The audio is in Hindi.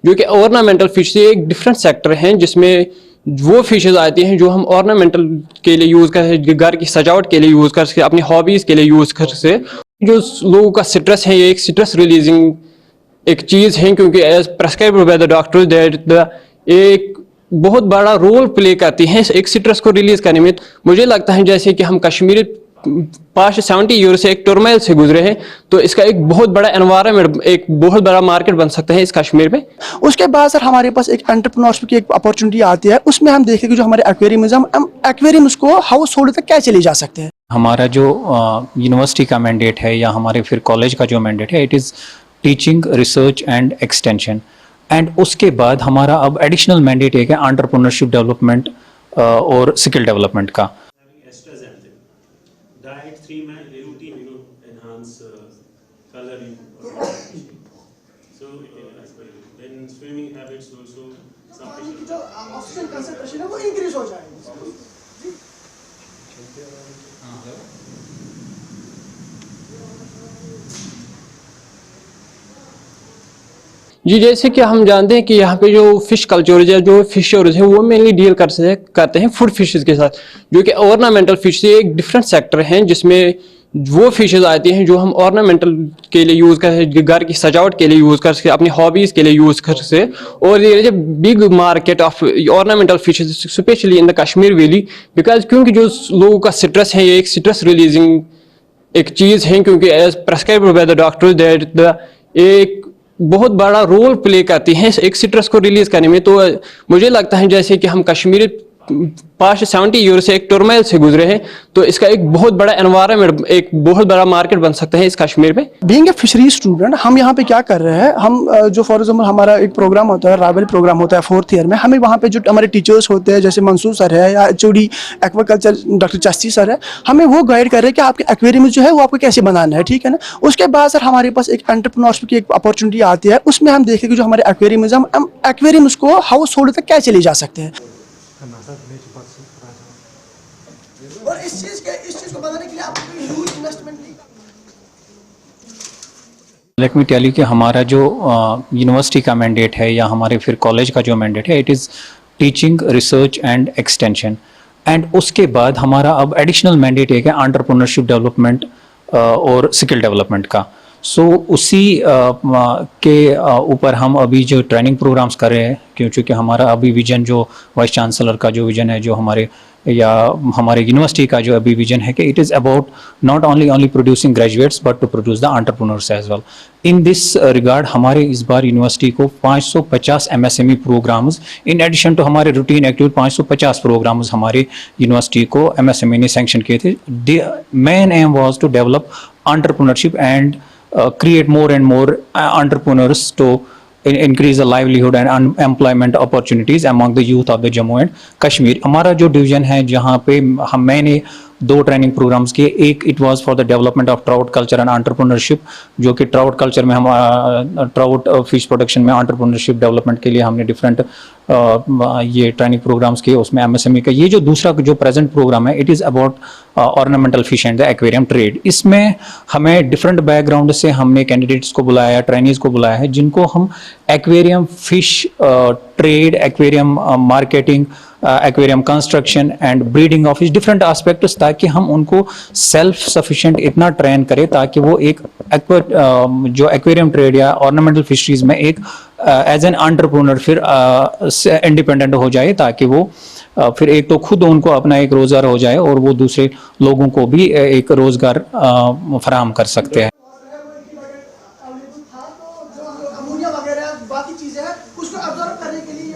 जो कि ऑर्नामेंटल फिश से एक डिफरेंट सेक्टर हैं, जिसमें वो फिशेज आती हैं जो हम ऑर्नामेंटल के लिए यूज़ कर, घर की सजावट के लिए यूज़ कर सकते, अपनी हॉबीज़ के लिए यूज़ कर सकते। जो लोगों का स्ट्रेस है, ये एक स्ट्रेस रिलीजिंग एक चीज़ है, क्योंकि as prescribed by the doctor that the एक बहुत बड़ा रोल प्ले करती है एक स्ट्रेस को रिलीज करने में। मुझे लगता है जैसे कि हम कश्मीर पास्ट 70 ईयर से एक टर्मोइल से गुजरे हैं, तो इसका एक बहुत बड़ा एनवायरनमेंट, एक बहुत बड़ा मार्केट बन सकता है इस कश्मीर में। उसके बाद सर हमारे पास एक एंटरप्रेन्योरशिप की एक अपॉर्चुनिटी आती है, उसमें हम देखेंगे जो हमारे एक्वेरियम हम एक्वेरियम को हाउस होल्ड तक कैसे ले जा सकते हैं। हमारा जो यूनिवर्सिटी का मैंडेट है या हमारे फिर कॉलेज का जो मैंडेट है, it is teaching, research and extension. And उसके बाद हमारा अब एडिशनल मैंडेट है कि एंटरप्रेन्योरशिप डेवलपमेंट और स्किल डेवलपमेंट का। Diet 3 में routine, enhance coloring. So then swimming habits also some जो ऑक्सीजन कंसंट्रेशन है वो इंक्रीज हो जाएगा। जी, जैसे कि हम जानते हैं कि यहाँ पे जो फिश कल्चर है, जो फिशर्स है, वो मेनली डील करते हैं फूड फिशेस के साथ, जो कि ऑर्नामेंटल फिश से एक डिफरेंट सेक्टर हैं, जिसमें वो फिशेज आती हैं जो हम ऑर्नामेंटल के लिए यूज़ कर, घर की सजावट के लिए यूज़ कर सकते, अपनी हॉबीज़ के लिए यूज़ कर सकते। और ये big market of ornamental fishes specially in the Kashmir valley, because क्योंकि जो लोगों का स्ट्रेस है, ये एक स्ट्रेस रिलीजिंग एक चीज़ है, क्योंकि as prescribed by the doctor that the एक बहुत बड़ा रोल प्ले करती है एक स्ट्रेस को रिलीज करने में। तो मुझे लगता है जैसे कि हम कश्मीर पास्ट 70 ईयर से एक टर्मोइल से गुजरे हैं, तो इसका एक बहुत बड़ा एनवायरनमेंट, एक बहुत बड़ा मार्केट बन सकता है इस कश्मीर में। बीइंग ए फिशरी स्टूडेंट, हम यहाँ पे क्या कर रहे हैं, हम जो फॉर एग्जाम्पल हमारा एक प्रोग्राम होता है, राइवल प्रोग्राम होता है 4th ईयर में, हमें वहाँ पे जो हमारे टीचर्स होते हैं, जैसे मंसूर सर है या HOD एक्वाकल्चर डॉक्टर चस्ती सर है, हमें वो गाइड कर रहे हैं कि आपके एक्वेरियम जो है वो आपको कैसे बनाना है, ठीक है ना। उसके बाद सर हमारे पास एक एंटरप्रेन्योरशिप की एक अपॉर्चुनिटी आती है, उसमें हम देखेंगे जो हमारे एक्वेरियम हम एक्वेरियम को हाउस होल्ड तक कैसे ले जा सकते हैं। और इस चीज को बनाने के लिए आपको ह्यूज इन्वेस्टमेंट की। लेट मी टेल यू कि हमारा जो यूनिवर्सिटी का मैंडेट है या हमारे फिर कॉलेज का जो मैंडेट है, it is teaching, research and extension. And उसके बाद हमारा अब एडिशनल मैंडेट है कि एंटरप्रेन्योरशिप डेवलपमेंट और स्किल डेवलपमेंट का। सो उसी के ऊपर हम अभी जो ट्रेनिंग प्रोग्राम्स कर रहे हैं, क्योंकि हमारा अभी विजन, जो वाइस चांसलर का जो विजन है, जो हमारे यूनिवर्सिटी का जो अभी विजन है कि it is about not only producing graduates but to produce the entrepreneurs as well. In this regard हमारे इस बार यूनिवर्सिटी को 550 MSME programmes, in addition to हमारे रूटीन एक्टिविटी 550 प्रोग्राम्स हमारे यूनिवर्सिटी को MSME ने सैंक्शन किए थे। Main aim was to develop entrepreneurship and create more and more entrepreneurs to increase the livelihood and employment opportunities among the youth of the Jammu and Kashmir। हमारा जो डिवीजन है, जहाँ पे मैंने 2 ट्रेनिंग प्रोग्राम्स किए, एक it was for the development of trout culture and entrepreneurship, जो कि ट्राउट कल्चर में हम ट्राउट फिश प्रोडक्शन में एंटरप्रेन्योरशिप डेवलपमेंट के लिए हमने डिफरेंट ये ट्रेनिंग प्रोग्राम्स किए, उसमें MSME का। ये जो दूसरा जो प्रेजेंट प्रोग्राम है, it is about ornamental fish and the aquarium trade. इसमें हमें डिफरेंट बैकग्राउंड से हमने कैंडिडेट्स को बुलाया, ट्रेनीज को बुलाया है, जिनको हम aquarium fish trade, aquarium marketing, aquarium construction and breeding of fish, different aspects, ताकि हम उनको सेल्फ सफिशिएंट इतना ट्रेन करें ताकि वो एक जो एक्वेरियम ट्रेड या ऑर्नामेंटल फिशरीज में एक एज एन एंटरप्रेन्योर फिर इंडिपेंडेंट हो जाए, ताकि वो फिर एक तो खुद उनको अपना एक रोजगार हो जाए और वो दूसरे लोगों को भी एक रोजगार फराहम कर सकते हैं। बाकी चीजें हैं उसको अब्जॉर्ब करने के लिए